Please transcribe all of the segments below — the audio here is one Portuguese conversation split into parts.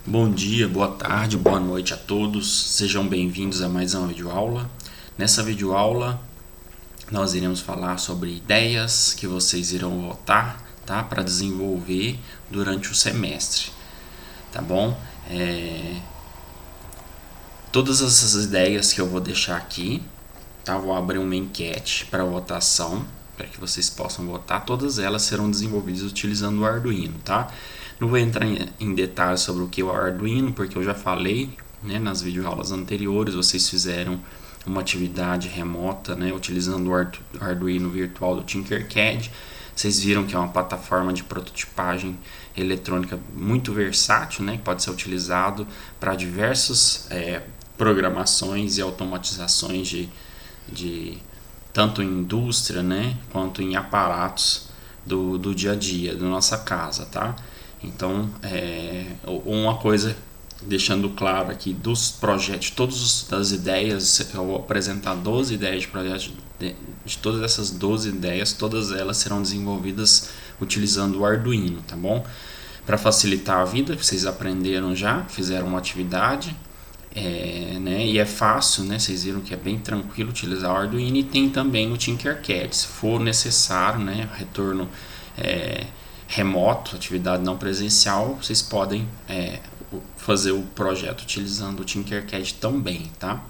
Bom dia, boa tarde, boa noite a todos. Sejam bem-vindos a mais uma videoaula. Nessa videoaula, nós iremos falar sobre ideias que vocês irão votar, tá, para desenvolver durante o semestre, tá bom? Todas essas ideias que eu vou deixar aqui, tá? Vou abrir uma enquete para votação, para que vocês possam votar. Todas elas serão desenvolvidas utilizando o Arduino, tá? Não vou entrar em detalhes sobre o que é o Arduino, porque eu já falei, né, nas videoaulas anteriores. Vocês fizeram uma atividade remota, né, utilizando o Arduino virtual do Tinkercad. Vocês viram que é uma plataforma de prototipagem eletrônica muito versátil, né, que pode ser utilizado para diversas programações e automatizações de tanto em indústria, né, quanto em aparatos do dia a dia da nossa casa, tá? Então, uma coisa, deixando claro aqui, dos projetos, todas as ideias, eu vou apresentar 12 ideias de projetos, de todas essas 12 ideias, todas elas serão desenvolvidas utilizando o Arduino, tá bom? Para facilitar a vida, vocês aprenderam já, fizeram uma atividade, né, e é fácil, né, vocês viram que é bem tranquilo utilizar o Arduino, e tem também no Tinkercad, se for necessário, né, retorno remoto, atividade não presencial, vocês podem fazer o projeto utilizando o Tinkercad também, tá?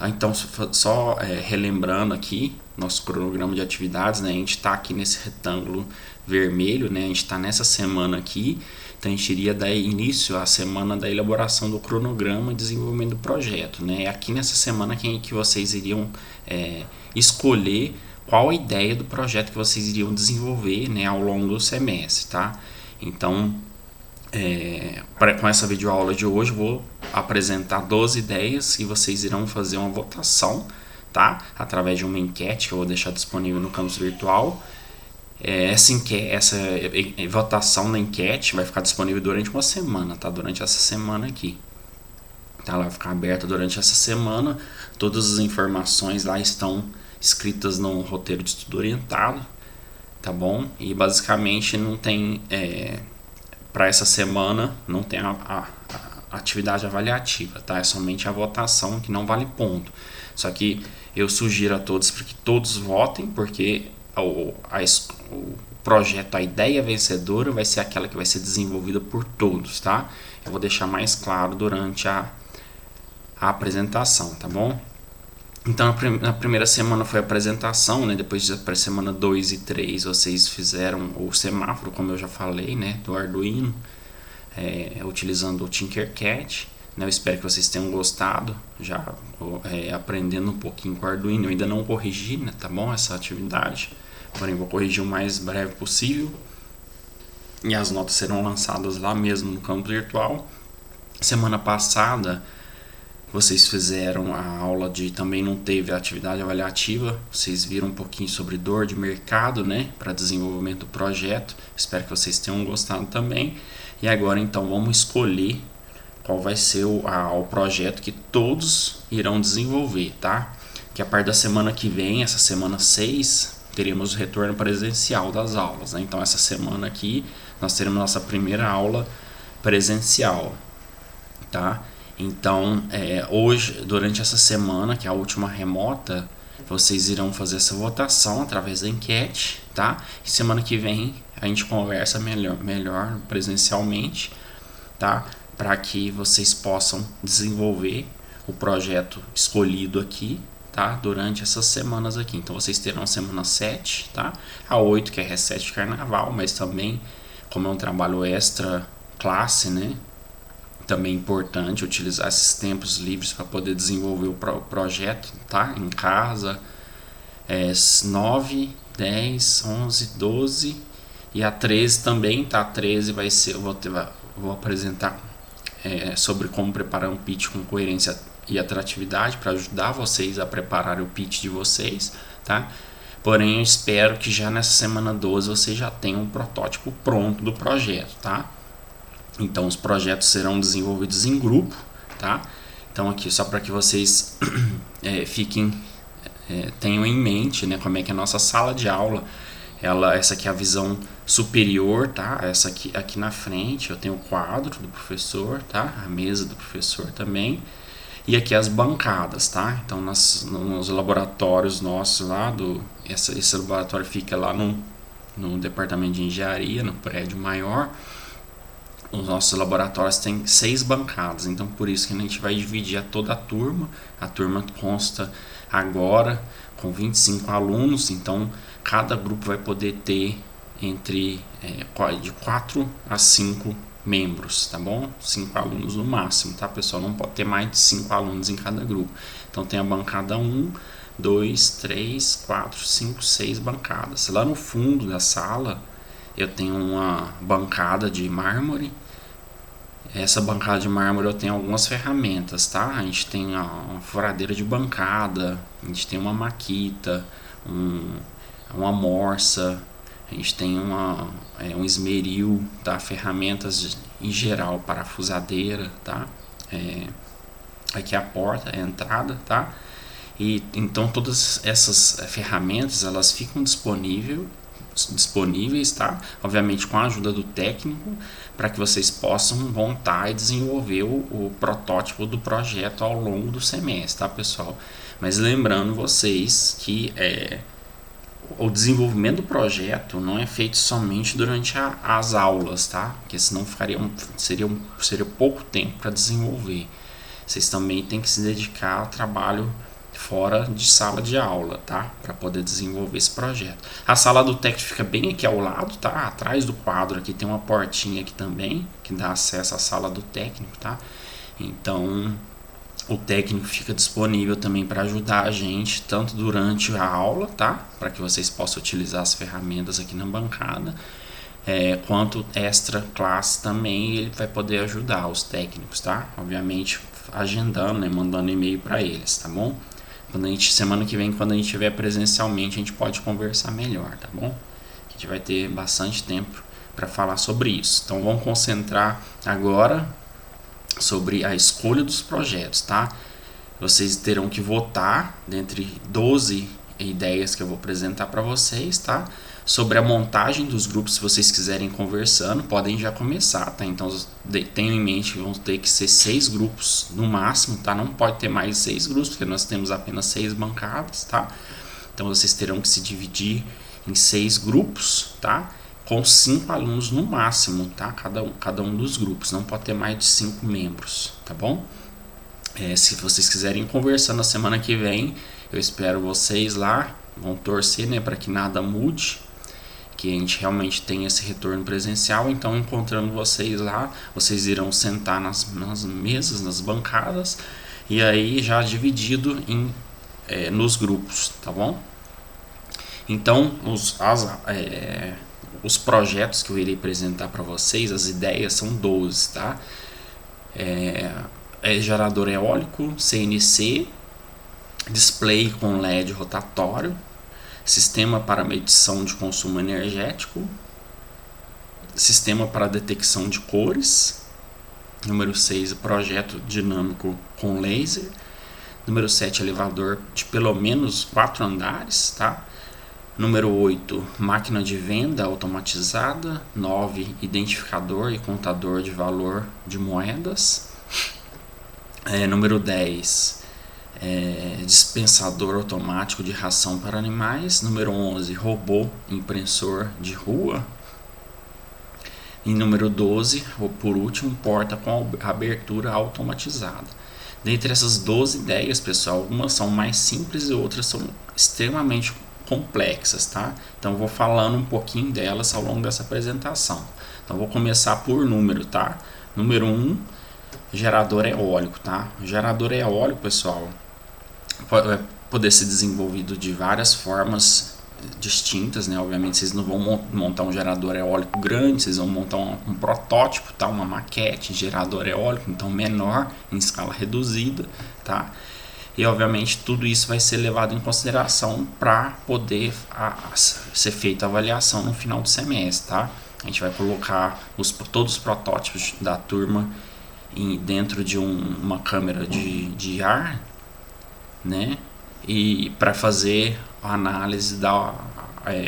Então, só relembrando aqui nosso cronograma de atividades, né? A gente está aqui nesse retângulo vermelho, né? A gente está nessa semana aqui, então a gente iria dar início à semana da elaboração do cronograma e desenvolvimento do projeto, né? É aqui nessa semana que vocês iriam escolher qual a ideia do projeto que vocês iriam desenvolver, né, ao longo do semestre, tá? Então, com essa videoaula de hoje, eu vou apresentar 12 ideias e vocês irão fazer uma votação, tá? Através de uma enquete que eu vou deixar disponível no campus virtual. Essa votação na enquete vai ficar disponível durante uma semana, tá? Durante essa semana aqui. Tá? Ela vai ficar aberta durante essa semana. Todas as informações lá estão escritas no roteiro de estudo orientado, tá bom? E basicamente não tem, para essa semana, não tem a atividade avaliativa, tá? É somente a votação, que não vale ponto. Só que eu sugiro a todos para que todos votem, porque o projeto, a ideia vencedora vai ser aquela que vai ser desenvolvida por todos, tá? Eu vou deixar mais claro durante a apresentação, tá bom? Então, na primeira semana foi a apresentação, né? Depois da semana 2 e 3 vocês fizeram o semáforo, como eu já falei, né? Do Arduino, utilizando o Tinkercad, né? Eu espero que vocês tenham gostado, já aprendendo um pouquinho com o Arduino. Eu ainda não corrigi, né? Tá bom? Essa atividade, porém vou corrigir o mais breve possível. E as notas serão lançadas lá mesmo no campo virtual. Semana passada vocês fizeram a aula também não teve a atividade avaliativa, vocês viram um pouquinho sobre dor de mercado, né, para desenvolvimento do projeto. Espero que vocês tenham gostado também. E agora então vamos escolher qual vai ser o projeto que todos irão desenvolver, tá? Que a partir da semana que vem, essa semana 6, teremos o retorno presencial das aulas, né? Então essa semana aqui nós teremos nossa primeira aula presencial, tá? Então, hoje, durante essa semana, que é a última remota, vocês irão fazer essa votação através da enquete, tá? E semana que vem a gente conversa melhor presencialmente, tá? Para que vocês possam desenvolver o projeto escolhido aqui, tá? Durante essas semanas aqui. Então, vocês terão a semana 7, tá? A 8, que é recesso de carnaval, mas também, como é um trabalho extra classe, né? Também é importante utilizar esses tempos livres para poder desenvolver o projeto, tá? Em casa. 9, 10, 11, 12 e a 13 também, tá? A 13 vai ser, vou apresentar sobre como preparar um pitch com coerência e atratividade para ajudar vocês a preparar o pitch de vocês, tá? Porém, eu espero que já nessa semana 12 vocês já tenham um protótipo pronto do projeto, tá? Então, os projetos serão desenvolvidos em grupo, tá? Então, aqui só para que vocês tenham em mente, né, como é que é a nossa sala de aula. Essa aqui é a visão superior, tá? Essa aqui na frente eu tenho o quadro do professor, tá? A mesa do professor também. E aqui as bancadas, tá? Então nos laboratórios nossos lá, esse laboratório fica lá no departamento de engenharia, no prédio maior. Os nossos laboratórios têm 6 bancadas, então por isso que a gente vai dividir toda a turma. A turma consta agora com 25 alunos, então cada grupo vai poder ter entre de 4 a 5 membros, tá bom? 5 alunos no máximo, tá, pessoal? Não pode ter mais de 5 alunos em cada grupo. Então tem a bancada 1, 2, 3, 4, 5, 6 bancadas. Lá no fundo da sala eu tenho uma bancada de mármore. Essa bancada de mármore eu tenho algumas ferramentas, tá? A gente tem uma furadeira de bancada, a gente tem uma maquita, uma morsa, a gente tem um esmeril, tá? Ferramentas em geral, parafusadeira, tá? Aqui é a porta, é a entrada, tá? E então todas essas ferramentas elas ficam disponíveis, tá? Obviamente com a ajuda do técnico, para que vocês possam montar e desenvolver o protótipo do projeto ao longo do semestre, tá, pessoal? Mas lembrando vocês que o desenvolvimento do projeto não é feito somente durante as aulas, tá? Porque senão seria pouco tempo para desenvolver. Vocês também têm que se dedicar ao trabalho fora de sala de aula, tá? Para poder desenvolver esse projeto. A sala do técnico fica bem aqui ao lado, tá? Atrás do quadro aqui tem uma portinha aqui também, que dá acesso à sala do técnico, tá? Então, o técnico fica disponível também para ajudar a gente, tanto durante a aula, tá? Para que vocês possam utilizar as ferramentas aqui na bancada, quanto extra classe também, ele vai poder ajudar os técnicos, tá? Obviamente, agendando, né? Mandando e-mail para eles, tá bom? Semana que vem, quando a gente estiver presencialmente, a gente pode conversar melhor, tá bom? A gente vai ter bastante tempo para falar sobre isso. Então vamos concentrar agora sobre a escolha dos projetos, tá? Vocês terão que votar dentre 12 ideias que eu vou apresentar para vocês, tá? Sobre a montagem dos grupos, se vocês quiserem conversando, podem já começar, tá? Então tenham em mente que vão ter que ser 6 grupos no máximo, tá? Não pode ter mais 6 grupos, porque nós temos apenas 6 bancadas, tá? Então vocês terão que se dividir em 6 grupos, tá? Com 5 alunos no máximo, tá? Cada um dos grupos, não pode ter mais de 5 membros, tá bom? Se vocês quiserem conversar na semana que vem, eu espero vocês lá. Vão torcer, né, para que nada mude, que a gente realmente tenha esse retorno presencial. Então, encontrando vocês lá, vocês irão sentar nas mesas, nas bancadas, e aí já dividido nos grupos, tá bom? Então, os projetos que eu irei apresentar para vocês, as ideias são 12, tá? Gerador eólico, CNC, display com LED rotatório, sistema para medição de consumo energético, sistema para detecção de cores, número 6, projeto dinâmico com laser, número 7, elevador de pelo menos 4 andares, tá? Número 8, máquina de venda automatizada, 9, identificador e contador de valor de moedas, número 10, dispensador automático de ração para animais. Número 11, robô impressor de rua. E número 12, por último, porta com abertura automatizada. Dentre essas 12 ideias, pessoal, algumas são mais simples e outras são extremamente complexas, tá? Então vou falando um pouquinho delas ao longo dessa apresentação. Então vou começar por número, tá? Número 1, gerador eólico, tá? O gerador eólico, pessoal, pode poder ser desenvolvido de várias formas distintas, né? Obviamente vocês não vão montar um gerador eólico grande, vocês vão montar um protótipo, tá? Uma maquete de gerador eólico, então menor, em escala reduzida, tá? E obviamente tudo isso vai ser levado em consideração para poder ser feita a avaliação no final do semestre, tá? A gente vai colocar todos os protótipos da turma dentro de uma câmera de ar, né? E para fazer a análise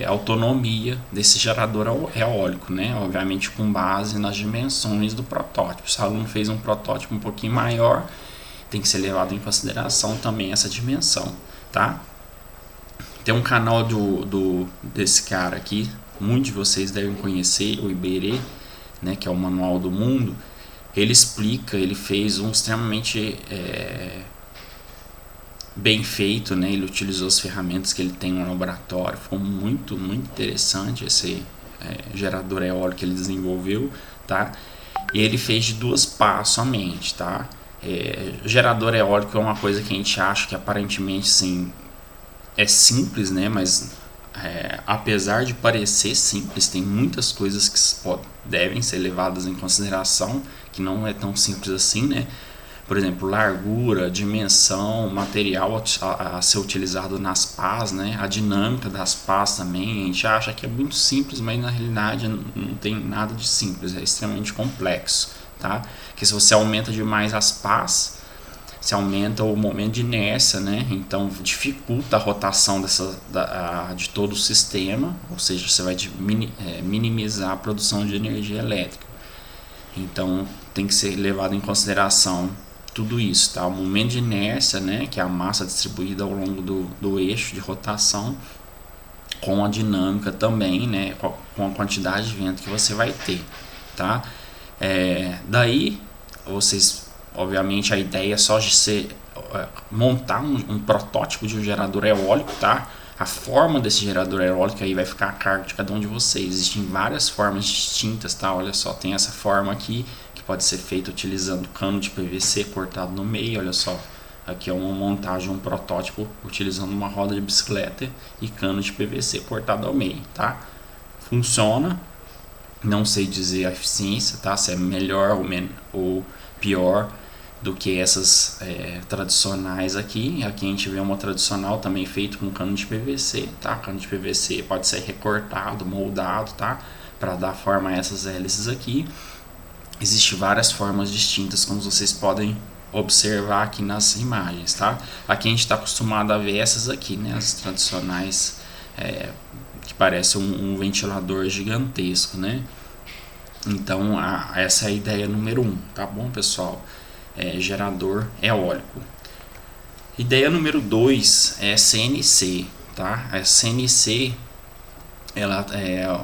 autonomia desse gerador eólico, né? Obviamente com base nas dimensões do protótipo. Se o aluno fez um protótipo um pouquinho maior, tem que ser levado em consideração também essa dimensão, tá? Tem um canal desse cara aqui, muitos de vocês devem conhecer, o Iberê, né, que é o Manual do Mundo. Ele explica, ele fez um extremamente bem feito, né? Ele utilizou as ferramentas que ele tem no laboratório, ficou muito interessante esse gerador eólico que ele desenvolveu, tá? E ele fez de 2 pás somente, tá? Gerador eólico é uma coisa que a gente acha que aparentemente sim, é simples, né? Mas apesar de parecer simples, tem muitas coisas que devem ser levadas em consideração, que não é tão simples assim, né? Por exemplo, largura, dimensão, material a ser utilizado nas pás, né? A dinâmica das pás também. A gente acha que é muito simples, mas na realidade não tem nada de simples, é extremamente complexo, tá? Porque se você aumenta demais as pás, se aumenta o momento de inércia, né? Então dificulta a rotação de todo o sistema, ou seja, você vai minimizar a produção de energia elétrica. Então tem que ser levado em consideração tudo isso, tá? O momento de inércia, né? Que é a massa distribuída ao longo do eixo de rotação, com a dinâmica também, né? Com a quantidade de vento que você vai ter, tá? Daí vocês, obviamente, a ideia é só de montar um protótipo de um gerador eólico, tá? A forma desse gerador eólico aí vai ficar a cargo de cada um de vocês. Existem várias formas distintas, tá? Olha só, tem essa forma aqui que pode ser feita utilizando cano de PVC cortado no meio. Olha só, aqui é uma montagem, um protótipo utilizando uma roda de bicicleta e cano de PVC cortado ao meio, tá? Funciona. Não sei dizer a eficiência, tá? Se é melhor ou pior do que essas tradicionais aqui. Aqui a gente vê uma tradicional também feita com cano de PVC, tá? Cano de PVC pode ser recortado, moldado, tá? Para dar forma a essas hélices aqui. Existem várias formas distintas, como vocês podem observar aqui nas imagens, tá? Aqui a gente está acostumado a ver essas aqui, né? As tradicionais, que parece um ventilador gigantesco, né? Então essa é a ideia número 1, tá bom, pessoal? Gerador eólico. Ideia número 2 é CNC, tá? A CNC ela é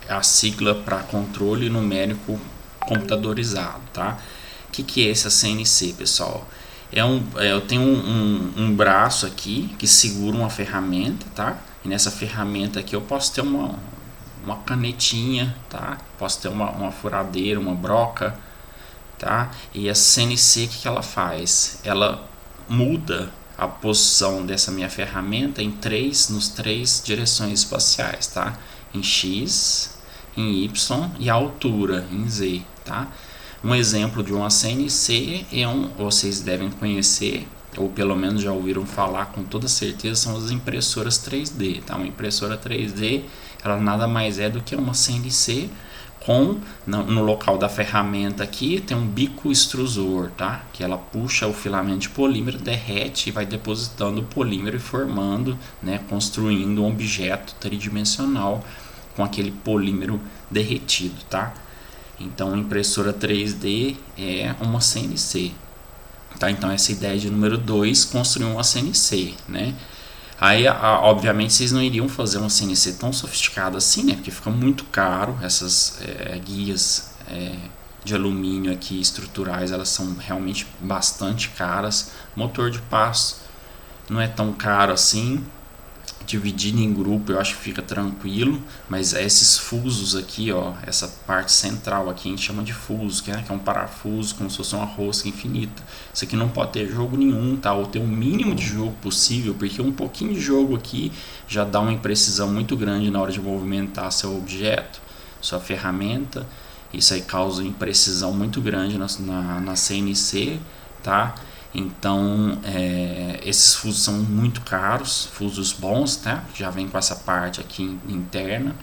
a sigla para controle numérico computadorizado, tá? O que é essa CNC, pessoal? Eu tenho um braço aqui que segura uma ferramenta, tá? E nessa ferramenta aqui eu posso ter uma canetinha, tá? Posso ter uma furadeira, uma broca, tá? E a CNC, o que ela faz? Ela muda a posição dessa minha ferramenta nos 3 direções espaciais, tá? Em X, em Y e a altura em Z, tá? Um exemplo de uma CNC vocês devem conhecer, ou pelo menos já ouviram falar com toda certeza, são as impressoras 3D, tá? Uma impressora 3D, ela nada mais é do que uma CNC no local da ferramenta aqui tem um bico extrusor, tá? Que ela puxa o filamento de polímero, derrete e vai depositando o polímero e formando, né, construindo um objeto tridimensional com aquele polímero derretido, tá? Então, impressora 3D é uma CNC, tá? Então, essa ideia de número 2, construir uma CNC, né? Aí, obviamente, vocês não iriam fazer uma CNC tão sofisticada assim, né? Porque fica muito caro. Essas guias de alumínio aqui estruturais, elas são realmente bastante caras. Motor de passo não é tão caro assim. Dividido em grupo eu acho que fica tranquilo, mas esses fusos aqui, ó, essa parte central aqui a gente chama de fuso, que é um parafuso, como se fosse uma rosca infinita. Isso aqui não pode ter jogo nenhum, tá? Ou ter o mínimo de jogo possível, porque um pouquinho de jogo aqui já dá uma imprecisão muito grande na hora de movimentar seu objeto, sua ferramenta. Isso aí causa imprecisão muito grande na CNC, tá? Então esses fusos são muito caros, fusos bons, tá? Já vem com essa parte aqui interna.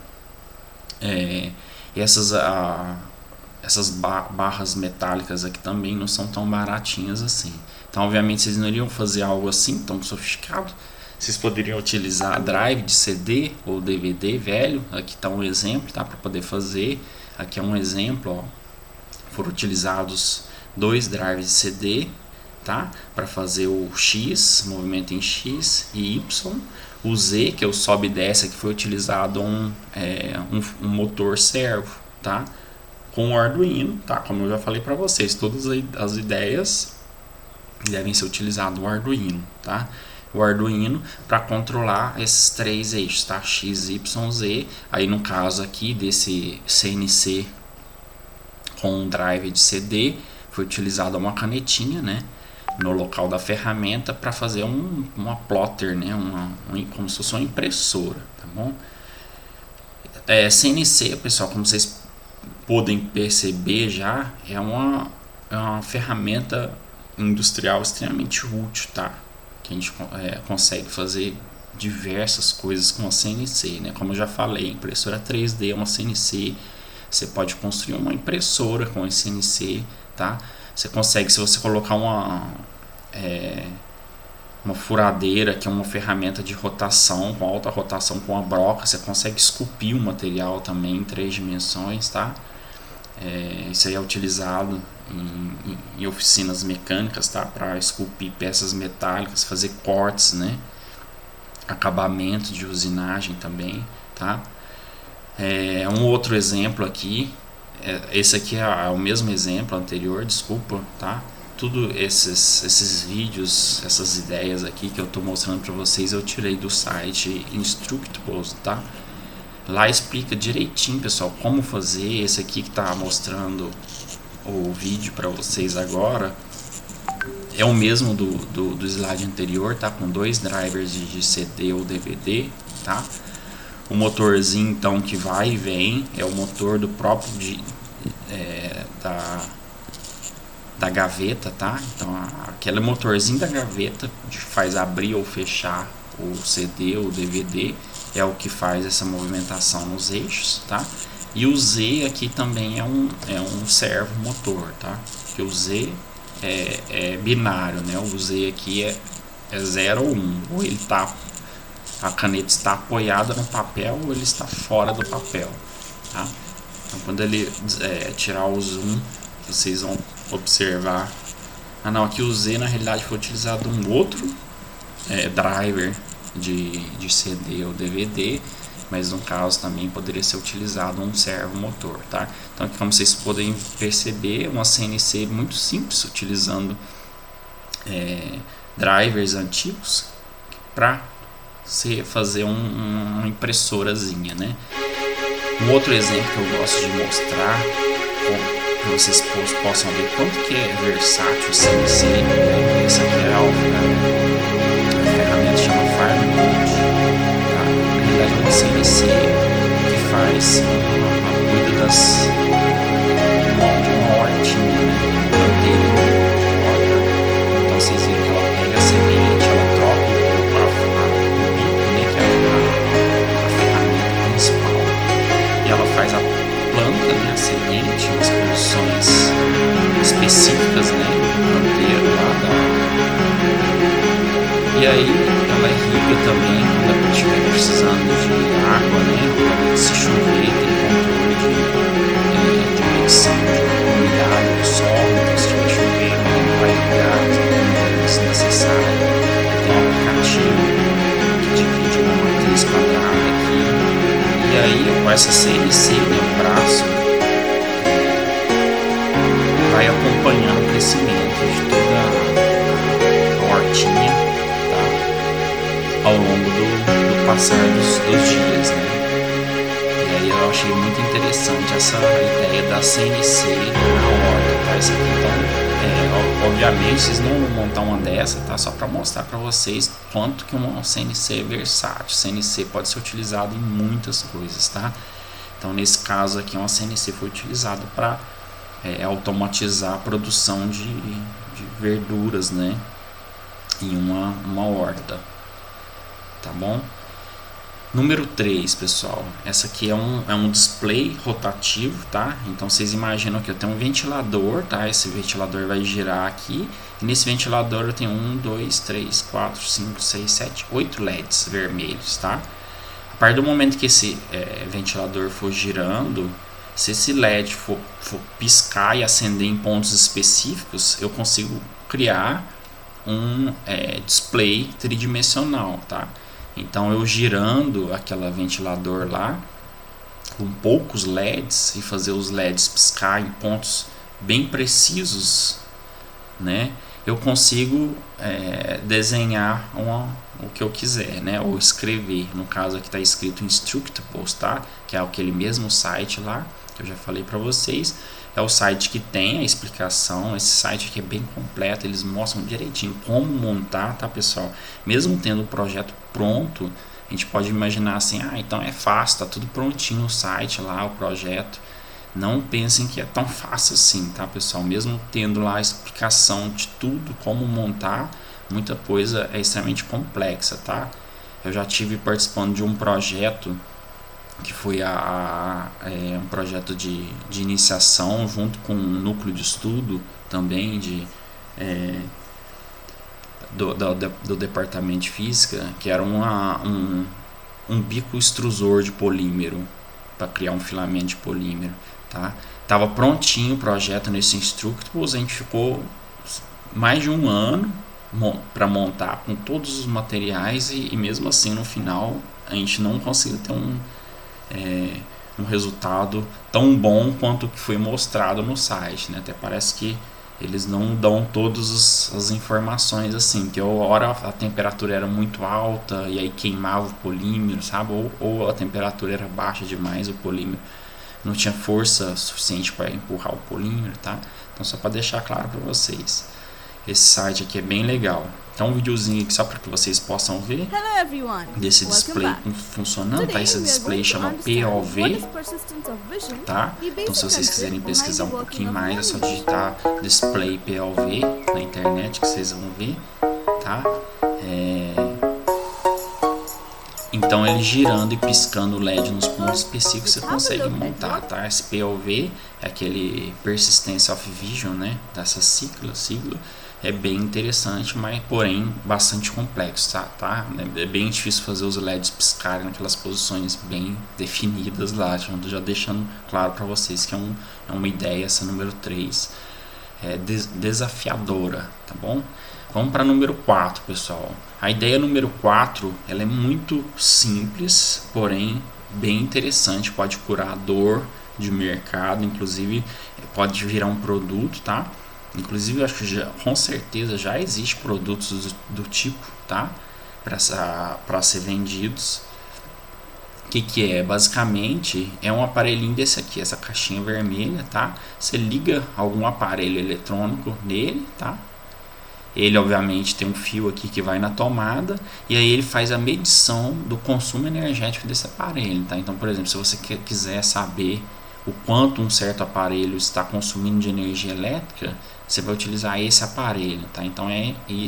E essas barras metálicas aqui também não são tão baratinhas assim. Então obviamente vocês não iriam fazer algo assim tão sofisticado Vocês poderiam utilizar drive de CD ou DVD velho. Aqui está um exemplo, tá, para poder fazer. Aqui é um exemplo, ó. Foram utilizados 2 drives de CD, tá, para fazer o X, movimento em X e Y. O Z, que é o sobe e desce, que foi utilizado um motor servo, tá, com o Arduino, tá, como eu já falei para vocês, todas as ideias devem ser utilizadas no Arduino, tá. O Arduino para controlar esses 3 eixos, tá? X, Y, Z. Aí no caso aqui desse CNC com um drive de CD, foi utilizada uma canetinha, né, no local da ferramenta para fazer uma plotter, né, como se fosse uma impressora, tá bom? CNC, pessoal, como vocês podem perceber já, é uma ferramenta industrial extremamente útil, tá? Que a gente consegue fazer diversas coisas com a CNC, né? Como eu já falei, impressora 3D é uma CNC. Você pode construir uma impressora com a CNC, tá? Você consegue, se você colocar uma furadeira, que é uma ferramenta de rotação, com alta rotação, com a broca, você consegue esculpir o material também em 3 dimensões, tá? Isso aí é utilizado em oficinas mecânicas, tá? Para esculpir peças metálicas, fazer cortes, né? Acabamento de usinagem também, tá? Um outro exemplo aqui, esse aqui é o mesmo exemplo anterior, desculpa, tá? Tudo esses vídeos, essas ideias aqui que eu estou mostrando para vocês, eu tirei do site Instructables, tá? Lá explica direitinho, pessoal, como fazer. Esse aqui que está mostrando o vídeo para vocês agora é o mesmo do slide anterior, tá? Com 2 drivers de CD ou DVD, tá? O motorzinho então que vai e vem é o motor do próprio da gaveta, tá? Então aquele motorzinho da gaveta que faz abrir ou fechar o CD ou DVD é o que faz essa movimentação nos eixos, tá? E o Z aqui também é um servo motor, tá? Que o Z é binário, né? O Z aqui é 0 ou 1, ou ele tá, a caneta está apoiada no papel ou ele está fora do papel, tá? Então quando ele tirar o zoom, vocês vão observar. Não, aqui o Z na realidade foi utilizado um outro driver de CD ou DVD, mas no caso também poderia ser utilizado um servo motor, tá? Então aqui, como vocês podem perceber, uma CNC muito simples, utilizando drivers antigos para fazer uma impressorazinha, né? Um outro exemplo que eu gosto de mostrar, para vocês possam ver quanto que é versátil o CNC, né? Essa aqui é a ferramenta chama Firemode, tá? Na realidade é uma CNC que faz cuida de uma hortinha, né? Então vocês viram que ela pega a semente, ela troca o bico, né? Que é a ferramenta principal, e ela faz a planta, né, a semente, as posições específicas, né, no canteiro lá e aí ela irriga também quando ela estiver precisando de água, né, se chover, tem controle de medição de umidade do solo, então se estiver chovendo ele vai irrigar se necessário. Tem um aplicativo que divide uma matriz quadrada aqui, e aí com essa CNC, né, o braço vai acompanhando o crescimento de toda a hortinha, tá? Ao longo do passar dos dias, né? E aí eu achei muito interessante essa ideia da CNC na horta, tá? Isso aqui, então, obviamente vocês não vão montar uma dessa, tá? Só para mostrar para vocês quanto que uma CNC é versátil. CNC pode ser utilizado em muitas coisas, tá? Então nesse caso aqui uma CNC foi utilizada para automatizar a produção de verduras, né, em uma horta, tá bom? Número 3, pessoal, essa aqui é um display rotativo, tá? Então vocês imaginam que eu tenho um ventilador, tá? Esse ventilador vai girar aqui, e nesse ventilador eu tenho 1, 2, 3, 4, 5, 6, 7, 8 LEDs vermelhos, tá? A partir do momento que esse ventilador for girando, se esse LED for piscar e acender em pontos específicos, eu consigo criar um display tridimensional, tá? Então eu girando aquele ventilador lá com poucos LEDs e fazer os LEDs piscar em pontos bem precisos, né? Eu consigo desenhar o que eu quiser, né? Ou escrever. No caso aqui está escrito Instructables, tá? Que é aquele mesmo site lá que eu já falei para vocês. É o site que tem a explicação. Esse site aqui é bem completo, eles mostram direitinho como montar, tá, pessoal? Mesmo tendo o projeto pronto, a gente pode imaginar assim, então é fácil, tá tudo prontinho no site lá, o projeto. Não pensem que é tão fácil assim, tá, pessoal? Mesmo tendo lá a explicação de tudo, como montar, muita coisa é extremamente complexa, tá? Eu já tive participando de um projeto que foi um projeto de iniciação junto com um núcleo de estudo também do departamento de física, que era um bico extrusor de polímero para criar um filamento de polímero, tá? Tava prontinho o projeto nesse Instructables, a gente ficou mais de um ano para montar com todos os materiais e mesmo assim no final a gente não conseguiu ter um resultado tão bom quanto o que foi mostrado no site, né? Até parece que eles não dão todas as informações assim, que hora a temperatura era muito alta e aí queimava o polímero, sabe? Ou a temperatura era baixa demais, o polímero não tinha força suficiente para empurrar o polímero, tá? Então só para deixar claro para vocês, esse site aqui é bem legal. Então um videozinho aqui só para que vocês possam ver desse display funcionando, tá? Esse display chama POV, tá? Então se vocês quiserem pesquisar um pouquinho mais, é só digitar display POV na internet que vocês vão ver, tá? Então ele girando e piscando o LED nos pontos específicos você consegue montar, tá? Esse POV é aquele Persistence of Vision, né? Dessa sigla. É bem interessante, mas porém bastante complexo, tá? É bem difícil fazer os LEDs piscarem naquelas posições bem definidas lá, já deixando claro para vocês que é uma ideia, essa número 3, desafiadora, tá bom? Vamos para número 4, pessoal. A ideia número 4, ela é muito simples, porém bem interessante, pode curar a dor de mercado, inclusive pode virar um produto, tá? Inclusive, eu acho que com certeza já existe produtos do tipo, tá? Para ser vendidos. O que é? Basicamente, é um aparelhinho desse aqui, essa caixinha vermelha, tá? Você liga algum aparelho eletrônico nele, tá? Ele, obviamente, tem um fio aqui que vai na tomada e aí ele faz a medição do consumo energético desse aparelho, tá? Então, por exemplo, se você quiser saber o quanto um certo aparelho está consumindo de energia elétrica, você vai utilizar esse aparelho, tá? Então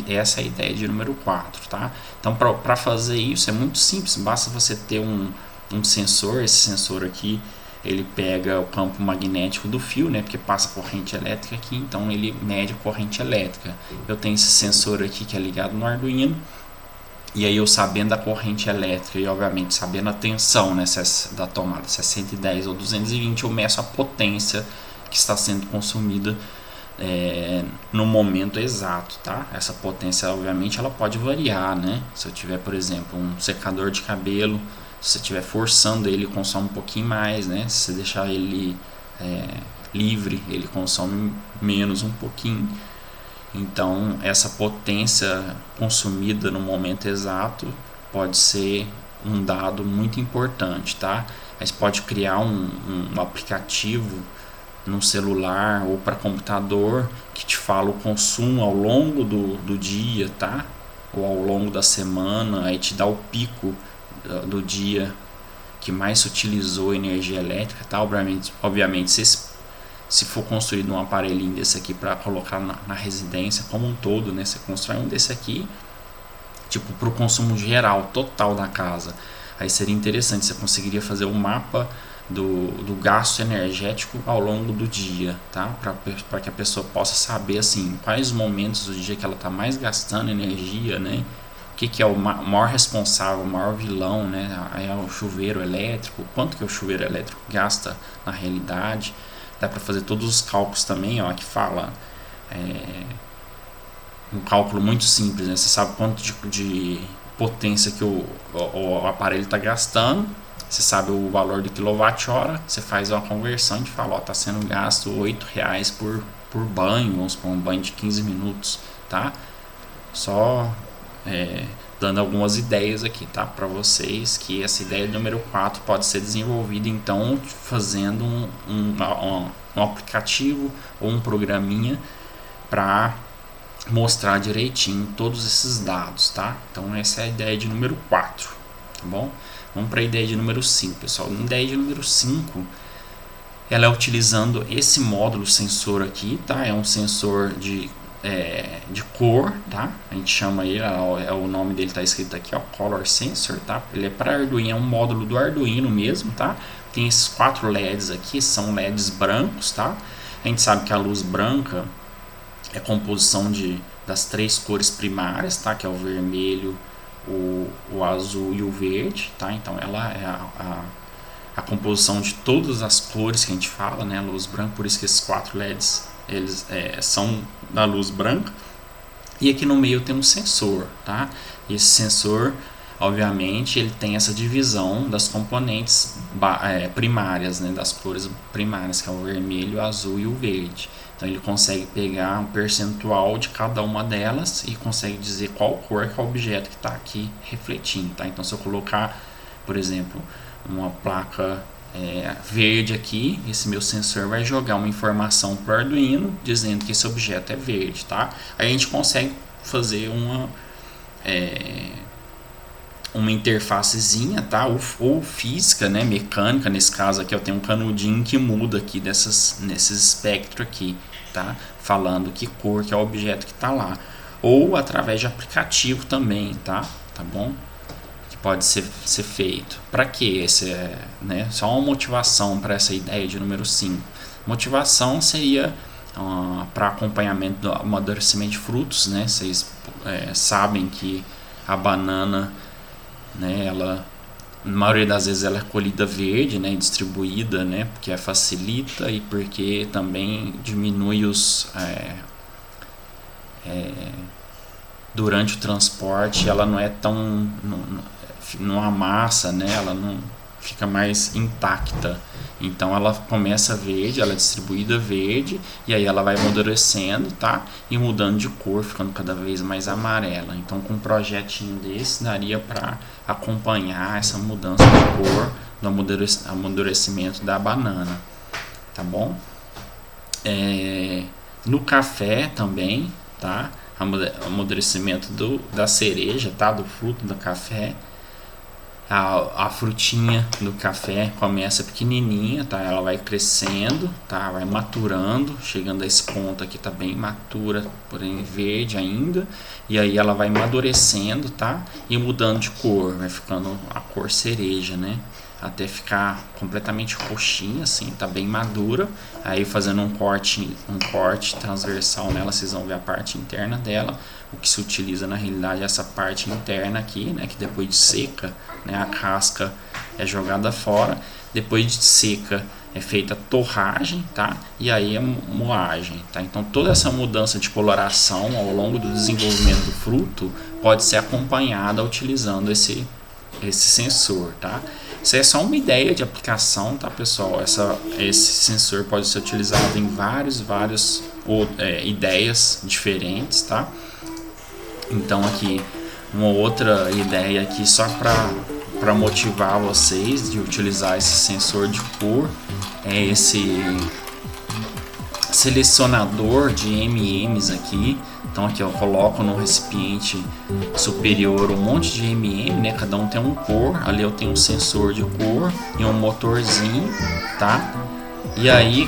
essa é a ideia de número 4, tá? Então para fazer isso é muito simples, basta você ter um sensor. Esse sensor aqui, ele pega o campo magnético do fio, né? Porque passa corrente elétrica aqui, então ele mede a corrente elétrica. Eu tenho esse sensor aqui que é ligado no Arduino, e aí eu sabendo a corrente elétrica e obviamente sabendo a tensão, né, da tomada, se é 110 ou 220, eu meço a potência que está sendo consumida no momento exato, tá? Essa potência, obviamente, ela pode variar, né? Se eu tiver, por exemplo, um secador de cabelo, se você estiver forçando ele, consome um pouquinho mais, né? Se você deixar ele livre, ele consome menos um pouquinho. Então, essa potência consumida no momento exato pode ser um dado muito importante, tá? Aí você pode criar um aplicativo no celular ou para computador que te fala o consumo ao longo do dia, tá? Ou ao longo da semana, aí te dá o pico do dia que mais se utilizou energia elétrica, tá? Obviamente se for construído um aparelhinho desse aqui para colocar na residência como um todo, né? Você constrói um desse aqui, tipo, para o consumo geral, total da casa. Aí seria interessante, você conseguiria fazer um mapa do gasto energético ao longo do dia, tá? Para que a pessoa possa saber assim quais momentos do dia que ela está mais gastando energia, né? O que é o maior responsável, o maior vilão, né? É o chuveiro elétrico, quanto que o chuveiro elétrico gasta na realidade. Dá para fazer todos os cálculos também, ó, que fala um cálculo muito simples, né? Você sabe quanto de potência que o aparelho está gastando, você sabe o valor do quilowatt-hora, você faz uma conversão e fala, ó, tá sendo gasto R$8 por banho, vamos supor, um banho de 15 minutos, tá? Só dando algumas ideias aqui, tá? Para vocês, que essa ideia número 4 pode ser desenvolvida, então, fazendo um aplicativo ou um programinha para mostrar direitinho todos esses dados, tá? Então essa é a ideia de número 4, tá bom? Vamos para a ideia de número 5, pessoal. A ideia de número 5, ela é utilizando esse módulo sensor aqui, tá? É um sensor de cor, tá? A gente chama ele, o nome dele tá escrito aqui, ó, Color Sensor, tá? Ele é para Arduino, é um módulo do Arduino mesmo, tá? Tem esses 4 LEDs aqui, são LEDs brancos, tá? A gente sabe que a luz branca é a composição das 3 cores primárias, tá? Que é o vermelho, o azul e o verde, tá? Então ela é a composição de todas as cores que a gente fala, né? A luz branca, por isso que esses 4 LEDs eles são da luz branca. E aqui no meio tem um sensor, tá? E esse sensor, obviamente, ele tem essa divisão das componentes primárias, né? Das cores primárias, que é o vermelho, o azul e o verde. Então ele consegue pegar um percentual de cada uma delas e consegue dizer qual cor que é o objeto que está aqui refletindo, tá? Então se eu colocar, por exemplo, uma placa verde aqui, esse meu sensor vai jogar uma informação para o Arduino dizendo que esse objeto é verde, tá? Aí a gente consegue fazer uma interfacezinha, tá? Ou física, né? Mecânica, nesse caso aqui eu tenho um canudinho que muda aqui nesses espectros aqui, tá? Falando que cor que é o objeto que está lá. Ou através de aplicativo também, tá? Tá bom? Que pode ser feito. Para que esse né? Só uma motivação para essa ideia de número 5. Motivação seria para acompanhamento do amadurecimento de frutos, né? Vocês sabem que a banana, né, ela, na maioria das vezes ela é colhida verde, né, distribuída, né, porque facilita e porque também diminui durante o transporte, ela não é tão, não amassa, né, ela não fica mais intacta. Então ela começa verde, ela é distribuída verde e aí ela vai amadurecendo, tá? E mudando de cor, ficando cada vez mais amarela. Então com um projetinho desse daria para acompanhar essa mudança de cor do amadurecimento da banana, tá bom? No café também, tá? Amadurecimento da cereja, tá? Do fruto do café. A frutinha do café começa pequenininha, tá? Ela vai crescendo, tá? Vai maturando, chegando a esse ponto aqui tá bem matura, porém verde ainda, e aí ela vai amadurecendo, tá? E mudando de cor, vai ficando a cor cereja, né? Até ficar completamente roxinha, assim, tá bem madura. Aí fazendo um corte transversal nela, vocês vão ver a parte interna dela. O que se utiliza na realidade é essa parte interna aqui, né, que depois de seca, né, a casca é jogada fora. Depois de seca é feita a torragem, tá? E aí a moagem, tá? Então toda essa mudança de coloração ao longo do desenvolvimento do fruto pode ser acompanhada utilizando esse sensor, tá? Isso é só uma ideia de aplicação, tá, pessoal? Esse sensor pode ser utilizado em várias ideias diferentes, tá? Então aqui uma outra ideia aqui só para motivar vocês de utilizar esse sensor de cor é esse selecionador de M&Ms aqui. Então aqui eu coloco no recipiente superior um monte de M&M, né? Cada um tem uma cor. Ali eu tenho um sensor de cor e um motorzinho, tá? E aí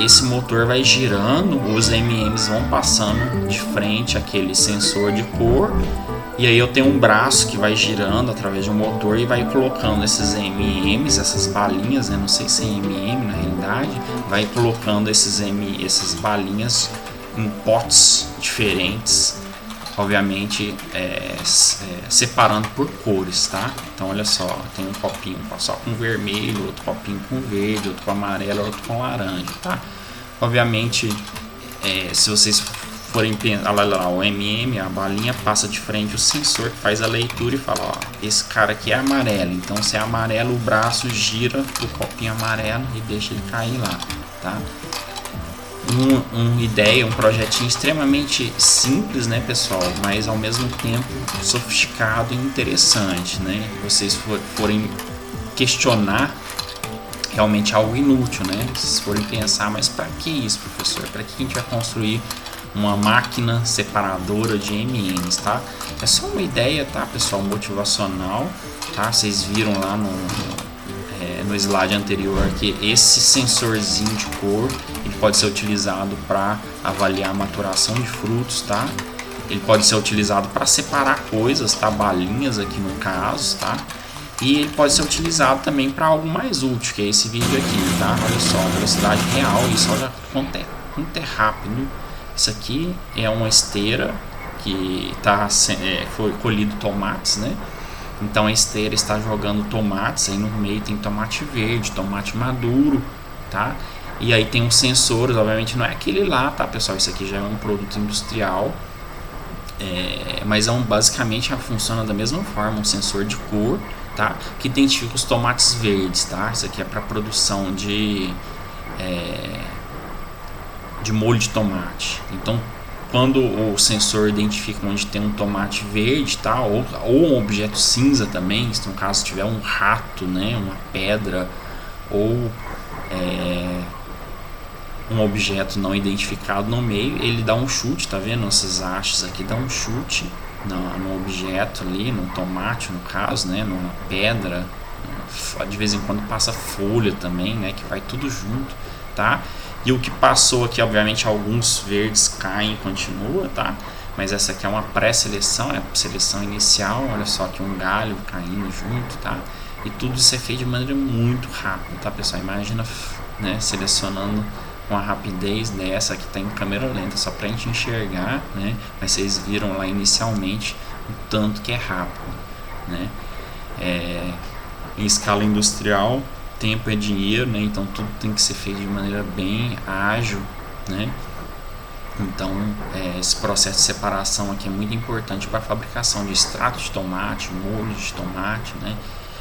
esse motor vai girando, os M&Ms vão passando de frente àquele sensor de cor E aí eu tenho um braço que vai girando através de um motor e vai colocando esses MMs, essas balinhas, né? Não sei se é MM na realidade, vai colocando essas balinhas em potes diferentes, obviamente separando por cores, tá? Então olha só, tem um copinho só com vermelho, outro copinho com verde, outro com amarelo, outro com laranja, tá? Obviamente, se vocês forem pensar, lá, o MM, a balinha passa de frente o sensor que faz a leitura e fala, ó, esse cara aqui é amarelo, então se é amarelo o braço gira o copinho amarelo e deixa ele cair lá, tá? Uma ideia, um projetinho extremamente simples, né, pessoal, mas ao mesmo tempo sofisticado e interessante, né? Vocês forem questionar, realmente algo inútil, né? Vocês forem pensar, mas para que isso, professor? Para que a gente vai construir uma máquina separadora de MMs, tá? É só uma ideia, tá, pessoal, motivacional, tá? Vocês viram lá no slide anterior que esse sensorzinho de cor ele pode ser utilizado para avaliar a maturação de frutos, tá? Ele pode ser utilizado para separar coisas, tá? Balinhas aqui no caso, tá? E ele pode ser utilizado também para algo mais útil, que é esse vídeo aqui, tá? Olha só, velocidade real, isso olha quanto é rápido. Isso aqui é uma esteira que foi colhido tomates, né? Então a esteira está jogando tomates, aí no meio tem tomate verde, tomate maduro, tá? E aí tem uns sensores, obviamente não é aquele lá, tá, pessoal? Isso aqui já é um produto industrial, mas basicamente funciona da mesma forma, um sensor de cor, tá? Que identifica os tomates verdes, tá? Isso aqui é para produção de molho de tomate. Então, quando o sensor identifica onde tem um tomate verde, tá? ou um objeto cinza também, se no caso tiver um rato, né? Uma pedra ou um objeto não identificado no meio, ele dá um chute, tá vendo? Essas hastes aqui dá um chute no objeto ali, no tomate no caso, né? Numa pedra, de vez em quando passa folha também, né? Que vai tudo junto, tá? E o que passou aqui, obviamente, alguns verdes caem e continua, tá? Mas essa aqui é uma pré-seleção, é a seleção inicial. Olha só aqui um galho caindo junto, tá? E tudo isso é feito de maneira muito rápida, tá, pessoal? Imagina, né, selecionando com a rapidez dessa, que tá em câmera lenta, só pra gente enxergar, né? Mas vocês viram lá inicialmente o tanto que é rápido, né? Em escala industrial, tempo é dinheiro, né? Então tudo tem que ser feito de maneira bem ágil, né? Então esse processo de separação aqui é muito importante para a fabricação de extrato de tomate, molho de tomate, né?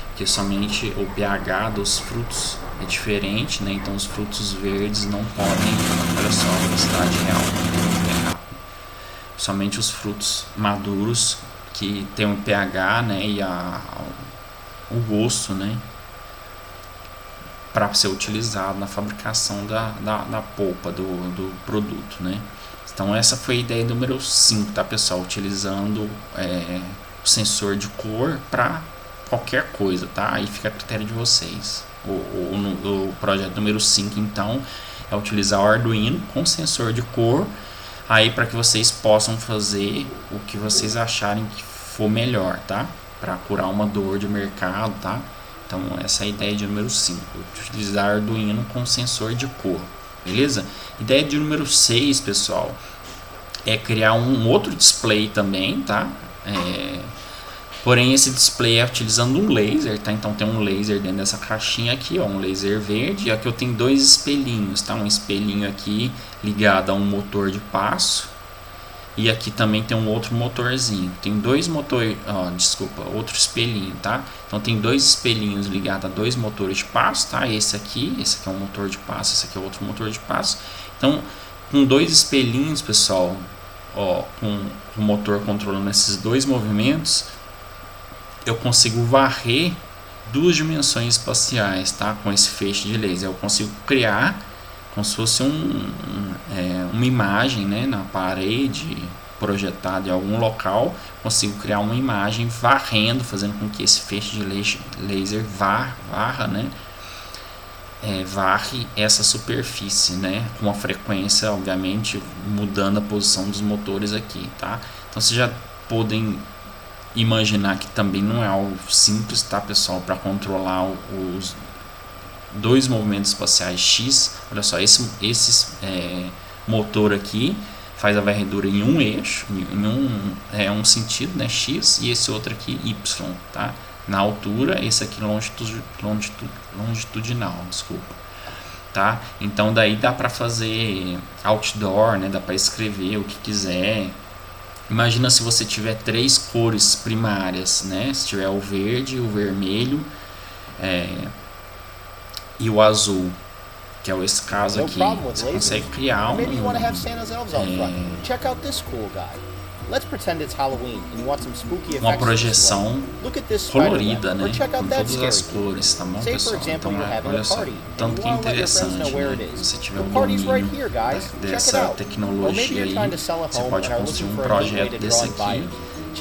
Porque somente o pH dos frutos é diferente, né? Então os frutos verdes não podem, olha só, a velocidade real, somente os frutos maduros que tem um pH, né? E o gosto, né? Para ser utilizado na fabricação da polpa do produto, né? Então essa foi a ideia número 5, tá, pessoal? Utilizando o sensor de cor para qualquer coisa, tá? Aí fica a critério de vocês. O projeto número 5, então, é utilizar o Arduino com sensor de cor, aí para que vocês possam fazer o que vocês acharem que for melhor, tá? Para curar uma dor de mercado, tá? Então essa é a ideia de número 5, utilizar Arduino com sensor de cor, beleza? Ideia de número 6, pessoal, é criar um outro display também, tá? Porém esse display é utilizando um laser, tá? Então tem um laser dentro dessa caixinha aqui, ó, um laser verde, e aqui eu tenho dois espelhinhos, tá? Um espelhinho aqui ligado a um motor de passo, e aqui também tem um outro motorzinho. Tem dois motores, outro espelhinho, tá? Então tem dois espelhinhos ligados a dois motores de passo, tá? Esse aqui é um motor de passo, esse aqui é outro motor de passo. Então, com dois espelhinhos, pessoal, ó, com o motor controlando esses dois movimentos, eu consigo varrer duas dimensões espaciais, tá? Com esse feixe de laser, eu consigo criar como se fosse uma imagem, né, na parede projetada em algum local. Consigo criar uma imagem varrendo, fazendo com que esse feixe de laser varra, né, varre essa superfície, né, com a frequência, obviamente, mudando a posição dos motores aqui, tá? Então vocês já podem imaginar que também não é algo simples, tá, pessoal, para controlar os dois movimentos espaciais X. Olha só, esse motor aqui faz a varredura em um eixo, em um sentido, né, X, e esse outro aqui Y, tá? Na altura, esse aqui longitudinal, desculpa, tá? Então daí dá para fazer outdoor, né? Dá para escrever o que quiser. Imagina se você tiver 3 cores primárias, né? Se tiver o verde, o vermelho e o azul, que é esse caso aqui. Você consegue criar uma projeção colorida, né? Com todas as cores, tá bom, pessoal? Então, olha só, tanto que é interessante, né? Se você tiver um domínio dessa tecnologia aí, você pode construir um projeto desse aqui.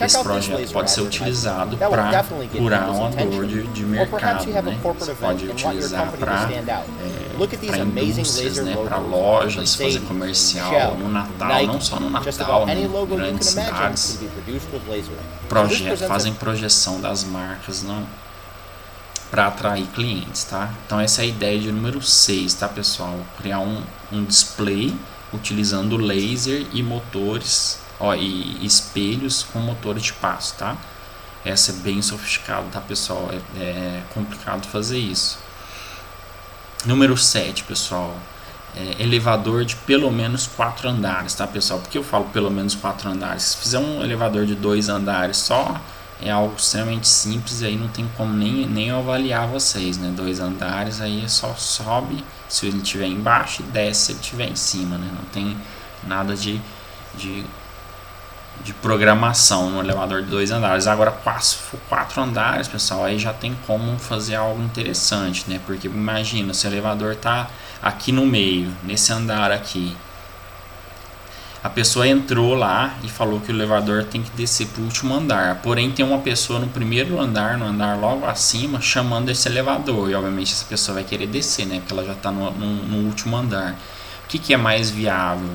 Esse projeto pode ser utilizado para curar uma dor de mercado, né? Você pode utilizar para indústrias, né? Para lojas, fazer comercial no Natal, não só no Natal, né? Em grandes cidades. Fazem projeção das marcas para atrair clientes, tá? Então essa é a ideia de número 6, tá, pessoal? Criar um display utilizando laser e motores, e espelhos com motores de passo, tá? Essa é bem sofisticado, tá, pessoal? É complicado fazer isso. Número 7, pessoal, elevador de pelo menos 4 andares, tá, pessoal? Por que eu falo pelo menos 4 andares? Se fizer um elevador de 2 andares só, é algo extremamente simples, e aí não tem como nem eu avaliar vocês, né? 2 andares, aí só sobe se ele estiver embaixo e desce se ele estiver em cima, né? Não tem nada de programação no elevador de 2 andares. Agora, se for 4 andares, pessoal, aí já tem como fazer algo interessante, né? Porque imagina, se o elevador tá aqui no meio, nesse andar aqui, a pessoa entrou lá e falou que o elevador tem que descer para o último andar, porém tem uma pessoa no primeiro andar, no andar logo acima, chamando esse elevador, e obviamente essa pessoa vai querer descer, né? Porque ela já está no último andar. O que é mais viável?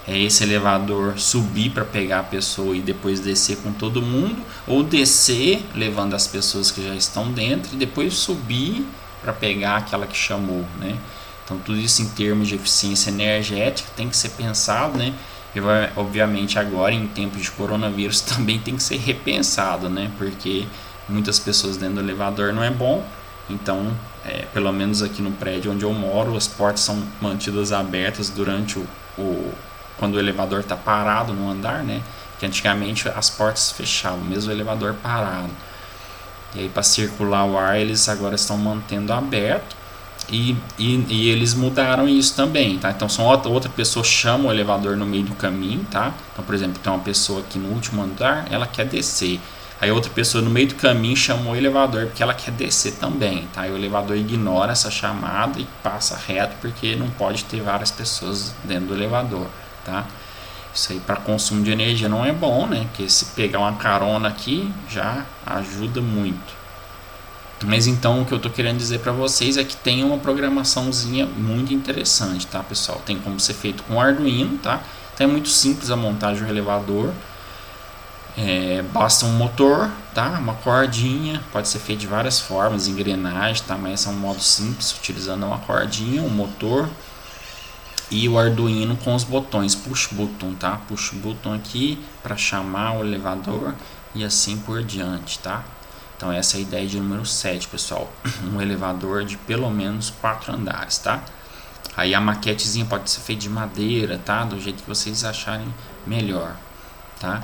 É esse elevador subir para pegar a pessoa e depois descer com todo mundo, ou descer levando as pessoas que já estão dentro e depois subir para pegar aquela que chamou, né? Então tudo isso em termos de eficiência energética tem que ser pensado, né? E obviamente agora em tempos de coronavírus também tem que ser repensado, né? Porque muitas pessoas dentro do elevador não é bom. Então, pelo menos aqui no prédio onde eu moro, as portas são mantidas abertas durante quando o elevador está parado no andar, né? Que antigamente as portas fechavam, mesmo o elevador parado. E aí, para circular o ar, eles agora estão mantendo aberto, e eles mudaram isso também, tá? Então, outra pessoa chama o elevador no meio do caminho, tá? Então, por exemplo, tem uma pessoa aqui no último andar, ela quer descer. Aí outra pessoa no meio do caminho chamou o elevador porque ela quer descer também, tá? E o elevador ignora essa chamada e passa reto porque não pode ter várias pessoas dentro do elevador, tá? Isso aí para consumo de energia não é bom, né? Porque se pegar uma carona aqui já ajuda muito. Mas então o que eu tô querendo dizer para vocês é que tem uma programaçãozinha muito interessante, tá, pessoal? Tem como ser feito com Arduino, tá? Então é muito simples a montagem do elevador. Basta um motor, tá? Uma cordinha, pode ser feito de várias formas, engrenagem, tá? Mas esse é um modo simples, utilizando uma cordinha, um motor e o Arduino com os botões push button, tá? Push button aqui para chamar o elevador e assim por diante, tá? Então essa é a ideia de número 7, pessoal. Um elevador de pelo menos 4 andares, tá? Aí a maquetezinha pode ser feita de madeira, tá? Do jeito que vocês acharem melhor, tá?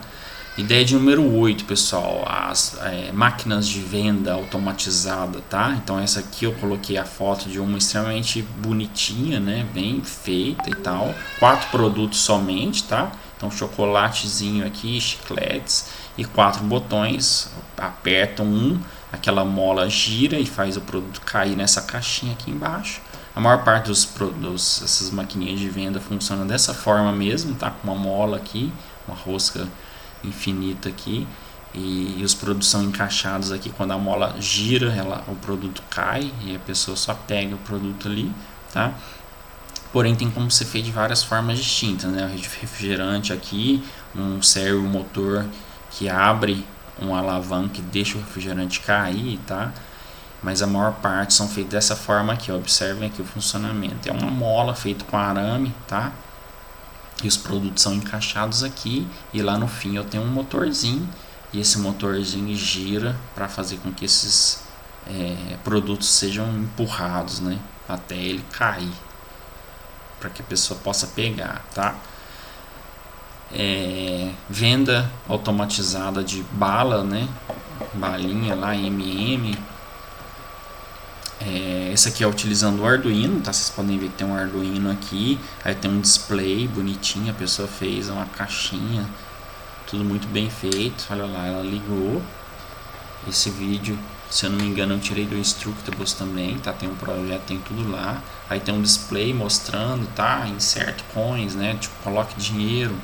Ideia de número 8, pessoal, as máquinas de venda automatizada, tá? Então essa aqui eu coloquei a foto de uma extremamente bonitinha, né? Bem feita e tal. 4 produtos somente, tá? Então chocolatezinho aqui, chicletes e 4 botões. Apertam aquela mola gira e faz o produto cair nessa caixinha aqui embaixo. A maior parte dessas maquininhas de venda funciona dessa forma mesmo, tá? Com uma mola aqui, uma rosca infinita aqui, e os produtos são encaixados aqui. Quando a mola gira, o produto cai e a pessoa só pega o produto ali, tá? Porém tem como ser feito de várias formas distintas, né? O refrigerante aqui, um servo motor que abre uma alavanca que deixa o refrigerante cair, tá? Mas a maior parte são feitas dessa forma aqui, ó. Observem aqui o funcionamento. É uma mola feita com arame, tá? E os produtos são encaixados aqui, e lá no fim eu tenho um motorzinho, e esse motorzinho gira para fazer com que esses produtos sejam empurrados, né, até ele cair, para que a pessoa possa pegar, tá? Venda automatizada de bala, né, balinha lá, MM. Esse aqui é utilizando o Arduino, tá? Vocês podem ver que tem um Arduino aqui, aí tem um display bonitinho, a pessoa fez uma caixinha, tudo muito bem feito. Olha lá, ela ligou. Esse vídeo, se eu não me engano, eu tirei do Instructables também, tá? Tem um projeto, tem tudo lá. Aí tem um display mostrando, tá? Insert coins, né? Tipo, coloque dinheiro.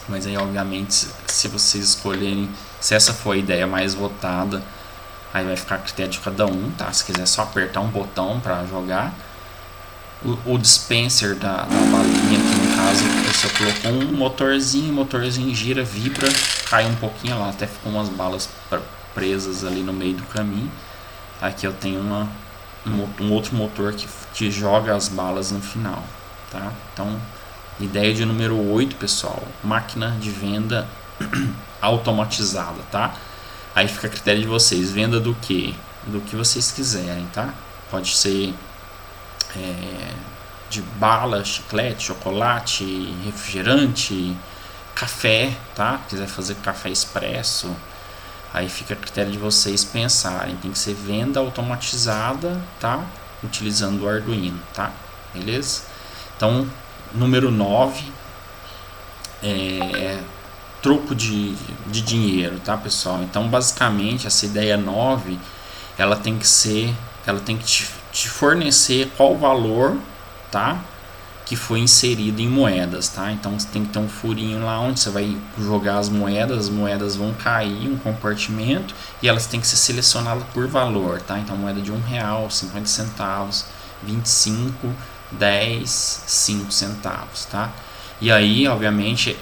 Mas aí, obviamente, se vocês escolherem, se essa for a ideia mais votada, aí vai ficar a critério de cada um, tá? Se quiser só apertar um botão para jogar. O dispenser da balinha aqui, no caso, a pessoa colocou um motorzinho, o motorzinho gira, vibra, cai um pouquinho lá, até ficou umas balas presas ali no meio do caminho. Aqui eu tenho um outro motor que joga as balas no final, tá? Então, ideia de número 8, pessoal, máquina de venda automatizada, tá? Aí fica a critério de vocês, venda do que? Do que vocês quiserem, tá? Pode ser de bala, chiclete, chocolate, refrigerante, café, tá? Quiser fazer café expresso, aí fica a critério de vocês pensarem. Tem que ser venda automatizada, tá? Utilizando o Arduino, tá? Beleza? Então, número 9 troco de dinheiro, tá, pessoal? Então, basicamente, essa ideia 9, ela tem que te fornecer qual o valor, tá, que foi inserido em moedas, tá? Então, você tem que ter um furinho lá onde você vai jogar as moedas vão cair, um compartimento, e elas têm que ser selecionadas por valor, tá? Então, moeda de R$1, 50 centavos, 25, 10, 5 centavos, tá? E aí, obviamente,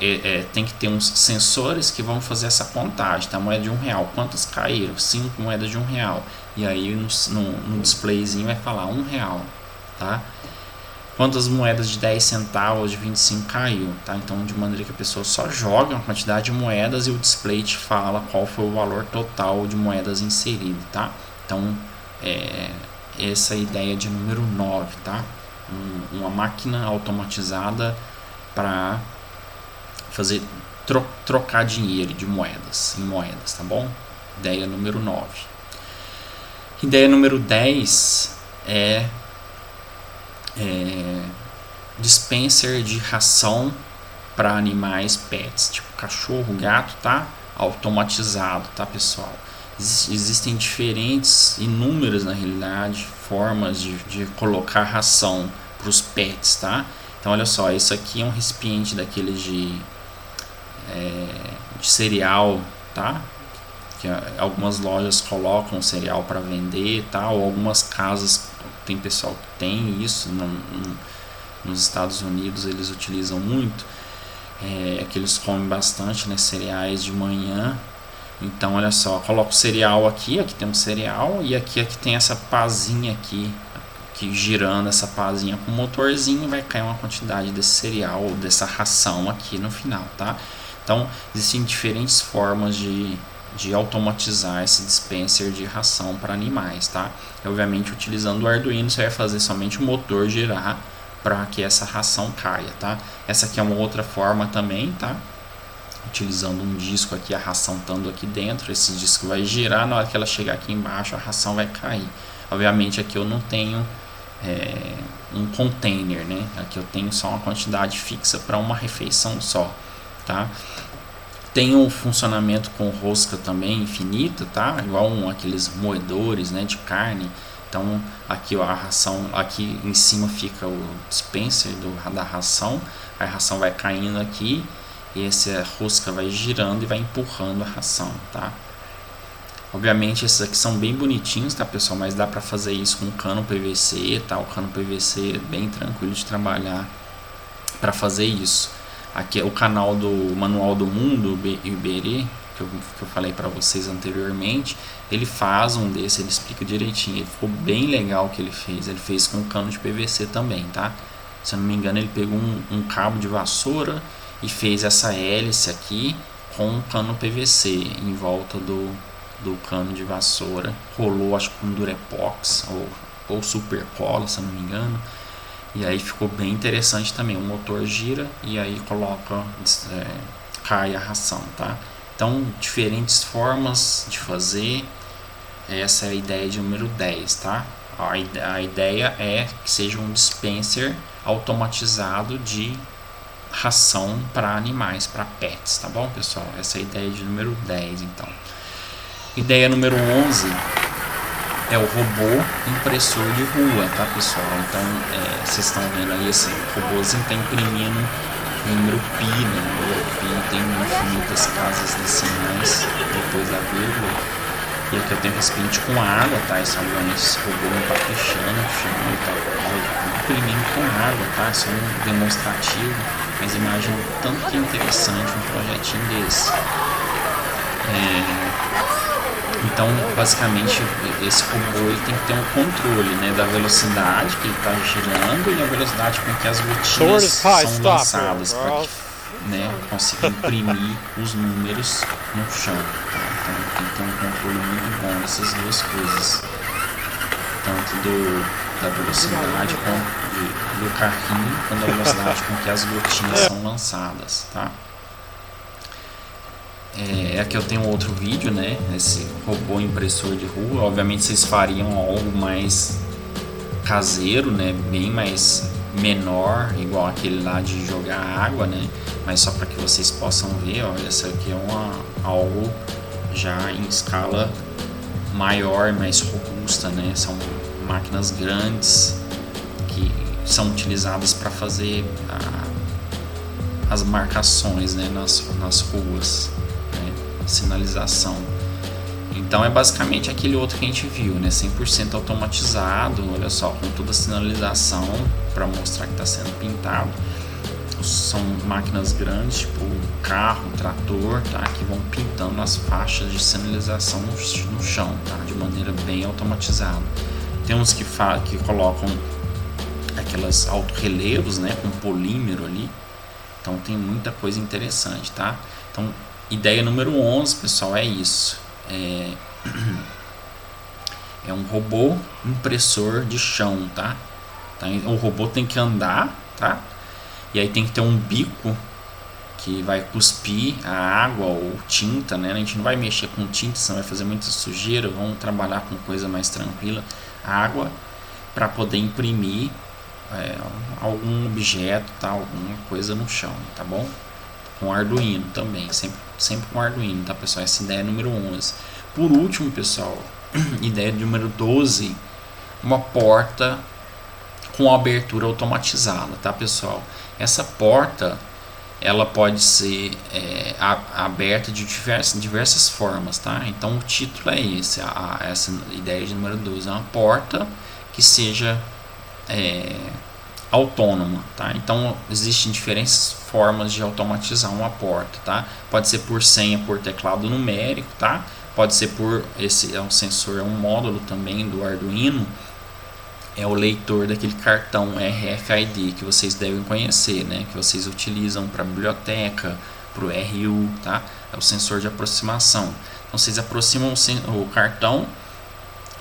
tem que ter uns sensores que vão fazer essa contagem, tá? Moeda de R$1, quantas caíram? 5 moedas de R$1. E aí no displayzinho vai falar R$1, tá? Quantas moedas de 10 centavos, de 25 caiu, tá? Então, de maneira que a pessoa só joga uma quantidade de moedas e o display te fala qual foi o valor total de moedas inserido, tá? Então, essa é a ideia de número 9, tá? Uma máquina automatizada para fazer trocar dinheiro de moedas em moedas, tá bom? Ideia número 9. Ideia número 10 é dispenser de ração para animais pets, tipo cachorro, gato, tá? Automatizado, tá, pessoal? Existem inúmeras na realidade, formas de colocar ração para os pets, tá? Então, olha só, isso aqui é um recipiente daqueles de cereal, tá? Que algumas lojas colocam cereal para vender, tá? Ou algumas casas, tem pessoal que tem isso, nos Estados Unidos eles utilizam muito, que eles comem bastante, né, cereais de manhã. Então, olha só, coloca o cereal aqui tem um cereal, e aqui tem essa pazinha aqui, que girando essa pazinha com o motorzinho vai cair uma quantidade desse cereal ou dessa ração aqui no final, tá? Então, existem diferentes formas de automatizar esse dispenser de ração para animais, tá? E, obviamente, utilizando o Arduino, você vai fazer somente o motor girar para que essa ração caia, tá? Essa aqui é uma outra forma também, tá? Utilizando um disco aqui, a ração estando aqui dentro, esse disco vai girar, na hora que ela chegar aqui embaixo, a ração vai cair. Obviamente, aqui eu não tenho um container, né? Aqui eu tenho só uma quantidade fixa para uma refeição só, tá? Tem um funcionamento com rosca também infinita, tá? Igual aqueles moedores, né, de carne. Então, aqui a ração, aqui em cima fica o dispenser da ração. A ração vai caindo aqui e essa rosca vai girando e vai empurrando a ração, tá? Obviamente esses aqui são bem bonitinhos, tá, pessoal? Mas dá para fazer isso com cano PVC, tá? O cano PVC é bem tranquilo de trabalhar para fazer isso. Aqui é o canal do Manual do Mundo, Iberê, que eu falei para vocês anteriormente, ele faz um desse, ele explica direitinho. Ele ficou bem legal o que ele fez com cano de PVC também, tá? Se eu não me engano, ele pegou um cabo de vassoura e fez essa hélice aqui com um cano PVC em volta do cano de vassoura, rolou acho que com Durepox ou Super Cola, se eu não me engano, e aí ficou bem interessante também. O motor gira e aí cai a ração, tá? Então, diferentes formas de fazer. Essa é a ideia de número 10, tá? A ideia é que seja um dispenser automatizado de ração para animais, para pets, tá bom, pessoal? Essa é a ideia de número 10, então. Ideia número 11 é o robô impressor de rua, tá, pessoal? Então, vocês estão vendo aí, esse robôzinho está imprimindo número pi, né? O número pi tem infinitas casas decimais depois da vírgula. E aqui eu tenho recipiente com água, tá? Esse robô não tá fechando o chão, ele tá imprimindo com água, tá? Isso é um demonstrativo, mas imagina o tanto que é interessante um projetinho desse. Então, basicamente, esse robô ele tem que ter um controle, né, da velocidade que ele está girando e a velocidade com que as gotinhas são lançadas para conseguir imprimir os números no chão. Tá? Então, tem que ter um controle muito bom dessas duas coisas, tanto da velocidade do carrinho, quanto da velocidade com que as gotinhas são lançadas. Tá? Aqui eu tenho outro vídeo, né? Esse robô impressor de rua. Obviamente vocês fariam algo mais caseiro, né? Bem mais menor, igual aquele lá de jogar água, né? Mas só para que vocês possam ver, olha, essa aqui é algo já em escala maior, mais robusta, né? São máquinas grandes que são utilizadas para fazer as marcações, né? nas ruas. Sinalização. Então é basicamente aquele outro que a gente viu, né? 100% automatizado, olha só, com toda a sinalização para mostrar que está sendo pintado. São máquinas grandes, tipo carro, trator, tá? Que vão pintando as faixas de sinalização no chão, tá? De maneira bem automatizada. Tem uns que colocam aquelas autorrelevos, né? Com polímero ali. Então tem muita coisa interessante, tá? Então, ideia número 11, pessoal, é isso. É um robô impressor de chão, tá? O robô tem que andar, tá? E aí tem que ter um bico que vai cuspir a água ou tinta, né? A gente não vai mexer com tinta, senão vai fazer muita sujeira. Vamos trabalhar com coisa mais tranquila. Água para poder imprimir algum objeto, tá? Alguma coisa no chão, tá bom? Com Arduino também, sempre com Arduino, tá, pessoal? Essa ideia é número 11. Por último, pessoal, ideia número 12, uma porta com abertura automatizada, tá, pessoal? Essa porta, ela pode ser aberta de diversas formas, tá? Então o título é esse, essa ideia de número 12, é uma porta que seja autônoma, tá? Então existem diferentes formas de automatizar uma porta, tá? Pode ser por senha, por teclado numérico, tá? Pode ser por esse um sensor, um módulo também do Arduino, é o leitor daquele cartão RFID que vocês devem conhecer, né? Que vocês utilizam para biblioteca, para o RU, tá? É o sensor de aproximação. Então vocês aproximam o cartão,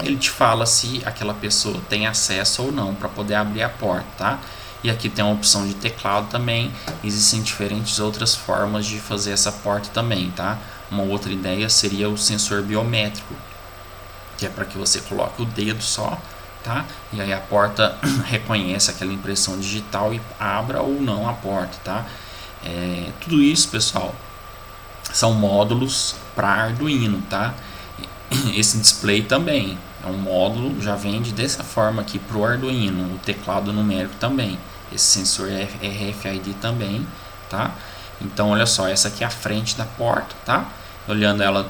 ele te fala se aquela pessoa tem acesso ou não para poder abrir a porta, tá? E aqui tem uma opção de teclado também. Existem diferentes outras formas de fazer essa porta também, tá? Uma outra ideia seria o sensor biométrico, que é para que você coloque o dedo só, tá? E aí a porta reconhece aquela impressão digital e abra ou não a porta, tá? Tudo isso, pessoal, são módulos para Arduino, tá? Esse display também é um módulo, já vende dessa forma aqui para o Arduino, o teclado numérico também, esse sensor RFID também, tá? Então olha só, essa aqui é a frente da porta, tá? Olhando ela,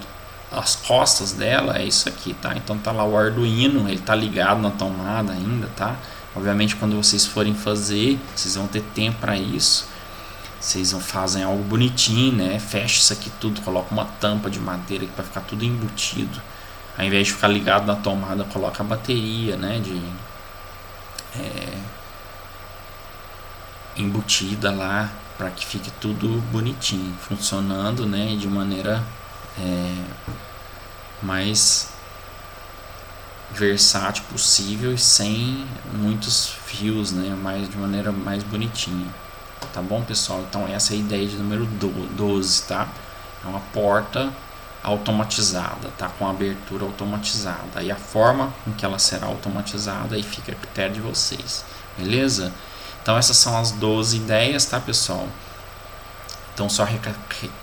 as costas dela é isso aqui, tá? Então tá lá o Arduino, ele tá ligado na tomada ainda, tá? Obviamente quando vocês forem fazer, vocês vão ter tempo para isso. vocês fazem algo bonitinho, né? Fecha isso aqui tudo, coloca uma tampa de madeira para ficar tudo embutido. Ao invés de ficar ligado na tomada, coloca a bateria, né? Embutida lá, para que fique tudo bonitinho, funcionando, né? De maneira mais versátil possível e sem muitos fios, né? De maneira mais bonitinha. Tá bom, pessoal? Então essa é a ideia de número 12, tá? É uma porta automatizada, tá? Com abertura automatizada. E a forma com que ela será automatizada aí fica a critério de vocês, beleza? Então essas são as 12 ideias, tá, pessoal? Então só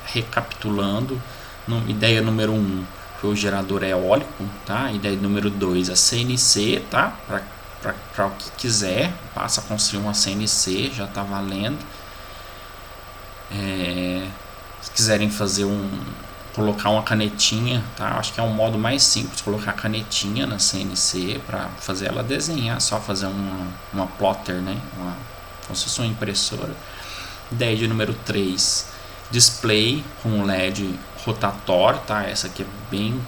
recapitulando, ideia número 1 foi o gerador eólico, tá? Ideia número 2 a CNC, tá? Para o que quiser, passa a construir uma CNC, já tá valendo. Se quiserem fazer colocar uma canetinha, tá? Acho que é um modo mais simples, colocar a canetinha na CNC para fazer ela desenhar, só fazer uma plotter, né? Como se fosse uma impressora. Ideia de número 3, display com LED rotatório, tá? Essa aqui é bem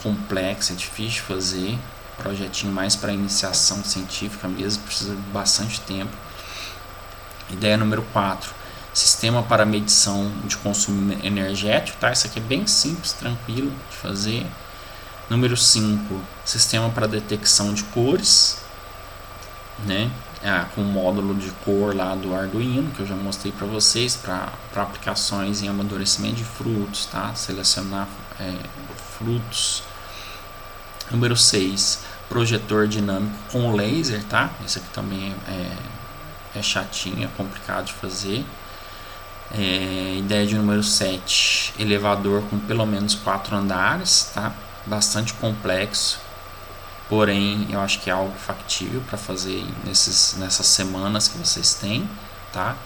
complexa, é difícil de fazer, projetinho mais para iniciação científica mesmo, precisa de bastante tempo. Ideia número 4, sistema para medição de consumo energético, tá? Essa aqui é bem simples, tranquilo de fazer. Número 5, sistema para detecção de cores, né? Com o módulo de cor lá do Arduino, que eu já mostrei para vocês, para aplicações em amadurecimento de frutos, tá? Selecionar frutos. Número 6, projetor dinâmico com laser, tá? Esse aqui também é chatinho, é complicado de fazer. Ideia de número 7, elevador com pelo menos 4 andares, tá? Bastante complexo, porém eu acho que é algo factível para fazer nessas semanas que vocês têm, tá?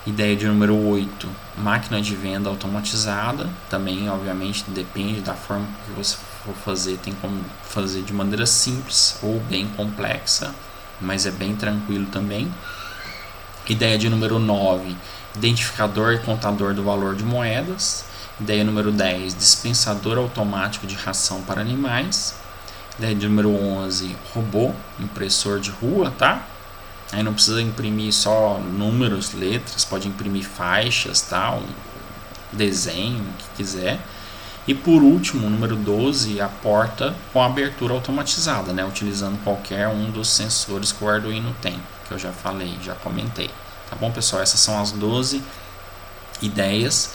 Ideia de número 8, máquina de venda automatizada, também obviamente depende da forma que você for fazer, tem como fazer de maneira simples ou bem complexa, mas é bem tranquilo também. Ideia de número 9, identificador e contador do valor de moedas. Ideia número 10, dispensador automático de ração para animais. Ideia de número 11, robô, impressor de rua, tá? Aí não precisa imprimir só números, letras, pode imprimir faixas, tá? Desenho, o que quiser. E por último, número 12, a porta com abertura automatizada, né? Utilizando qualquer um dos sensores que o Arduino tem, que eu já falei, já comentei. Tá bom, pessoal? Essas são as 12 ideias.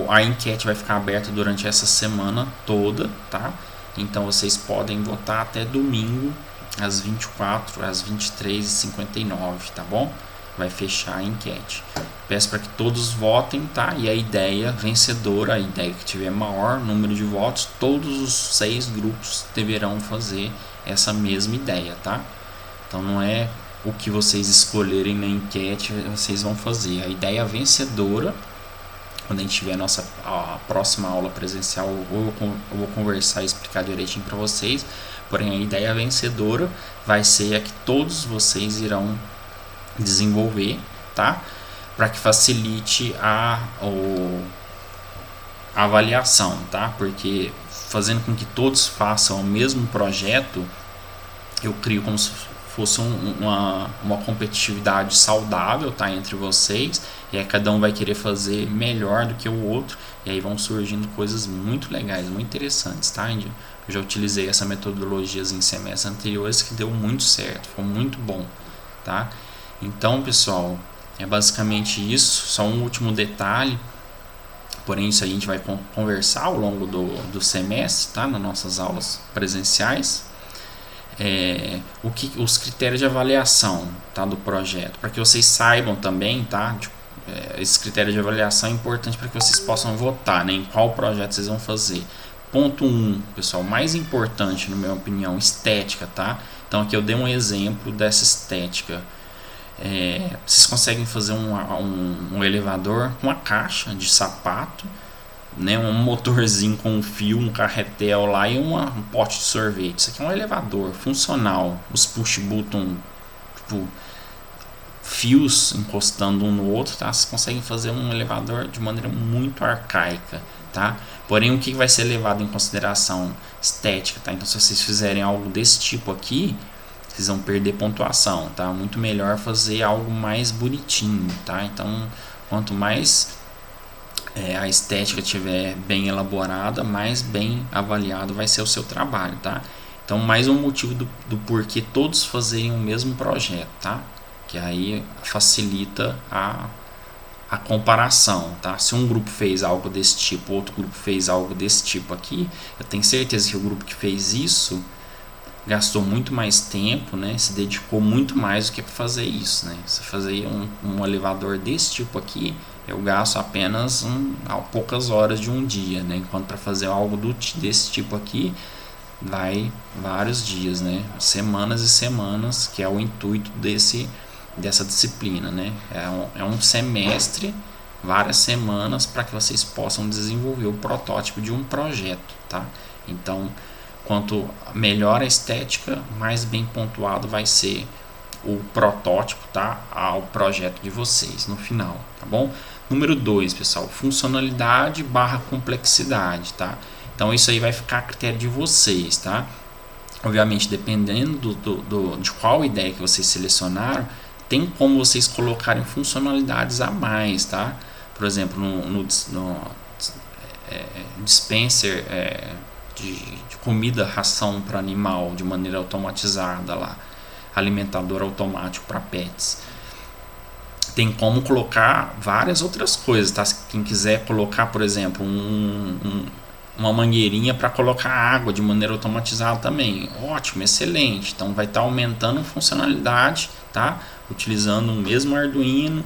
A enquete vai ficar aberta durante essa semana toda, tá? Então vocês podem votar até domingo às 24, às 23h59, tá bom? Vai fechar a enquete. Peço para que todos votem, tá? E a ideia vencedora, a ideia que tiver maior número de votos, todos os 6 grupos deverão fazer essa mesma ideia, tá? Então não é o que vocês escolherem na enquete, vocês vão fazer. A ideia vencedora, quando a gente tiver a próxima aula presencial, eu vou conversar e explicar direitinho para vocês. Porém, a ideia vencedora vai ser a que todos vocês irão desenvolver, tá? Para que facilite a avaliação, tá? Porque fazendo com que todos façam o mesmo projeto, eu crio como se fosse uma competitividade saudável, tá, entre vocês, e aí cada um vai querer fazer melhor do que o outro, e aí vão surgindo coisas muito legais, muito interessantes, tá? Eu já utilizei essa metodologia em semestres anteriores que deu muito certo, foi muito bom, tá? Então, pessoal, é basicamente isso, só um último detalhe, porém isso a gente vai conversar ao longo do semestre, tá? Nas nossas aulas presenciais. Os critérios de avaliação, tá, do projeto, para que vocês saibam também, tá? Esse critério de avaliação é importante para que vocês possam votar, né, em qual projeto vocês vão fazer. Ponto 1, pessoal, mais importante, na minha opinião, estética, tá? Então aqui eu dei um exemplo dessa estética. Vocês conseguem fazer um elevador com uma caixa de sapato, né, um motorzinho com um fio, um carretel lá e um pote de sorvete. Isso aqui é um elevador funcional. Os push button, tipo, fios encostando um no outro, tá? Vocês conseguem fazer um elevador de maneira muito arcaica, tá? Porém, o que vai ser levado em consideração? Estética, tá? Então, se vocês fizerem algo desse tipo aqui, vocês vão perder pontuação, tá? Muito melhor fazer algo mais bonitinho, tá? Então, quanto mais a estética estiver bem elaborada, mais bem avaliado vai ser o seu trabalho, tá? Então, mais um motivo do porquê todos fazerem o mesmo projeto, tá? Que aí facilita a comparação, tá? Se um grupo fez algo desse tipo, outro grupo fez algo desse tipo aqui, eu tenho certeza que o grupo que fez isso gastou muito mais tempo, né? Se dedicou muito mais do que para fazer isso, né? Se fazer um elevador desse tipo aqui, eu gasto apenas poucas horas de um dia, né? Enquanto para fazer algo desse tipo aqui, vai vários dias, né? Semanas e semanas, que é o intuito dessa disciplina, né? É um semestre, várias semanas para que vocês possam desenvolver o protótipo de um projeto, tá? Então, quanto melhor a estética, mais bem pontuado vai ser o protótipo, tá? Ao projeto de vocês no final, tá bom? Número 2, pessoal, funcionalidade / complexidade, tá? Então isso aí vai ficar a critério de vocês, tá? Obviamente, dependendo de qual ideia que vocês selecionaram, tem como vocês colocarem funcionalidades a mais, tá? Por exemplo, no dispenser de comida, ração para animal de maneira automatizada lá, alimentador automático para pets. Tem como colocar várias outras coisas, tá? Quem quiser colocar, por exemplo, uma mangueirinha para colocar água de maneira automatizada também, ótimo, excelente. Então vai estar aumentando a funcionalidade, tá? Utilizando o mesmo Arduino,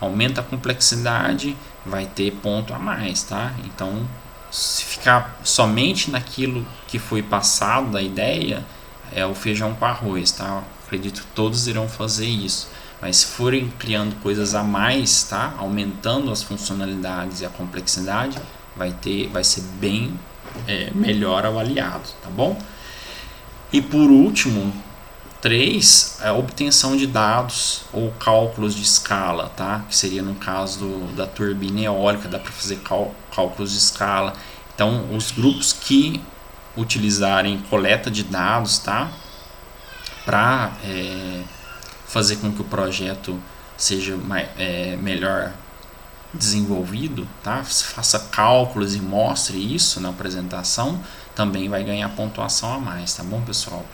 aumenta a complexidade, vai ter ponto a mais, tá? Então, se ficar somente naquilo que foi passado da ideia, é o feijão com arroz, tá? Acredito que todos irão fazer isso. Mas se forem criando coisas a mais, tá? Aumentando as funcionalidades e a complexidade, vai ser bem melhor avaliado, tá bom? E por último, 3, a obtenção de dados ou cálculos de escala, tá? Que seria no caso da turbina eólica, dá para fazer cálculos de escala. Então, os grupos que utilizarem coleta de dados, tá? Para fazer com que o projeto seja melhor desenvolvido, tá? Faça cálculos e mostre isso na apresentação, também vai ganhar pontuação a mais, tá bom, pessoal?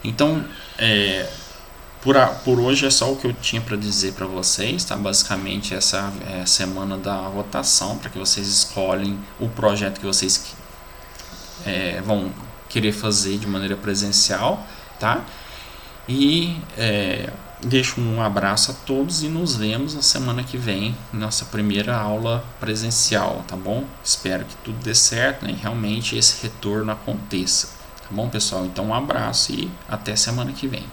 Então, por hoje é só o que eu tinha para dizer para vocês, tá? Basicamente essa é a semana da votação, para que vocês escolhem o projeto que vocês vão querer fazer de maneira presencial, tá? E deixo um abraço a todos e nos vemos na semana que vem, nossa primeira aula presencial, tá bom? Espero que tudo dê certo, né? E realmente esse retorno aconteça, tá bom, pessoal? Então um abraço e até semana que vem.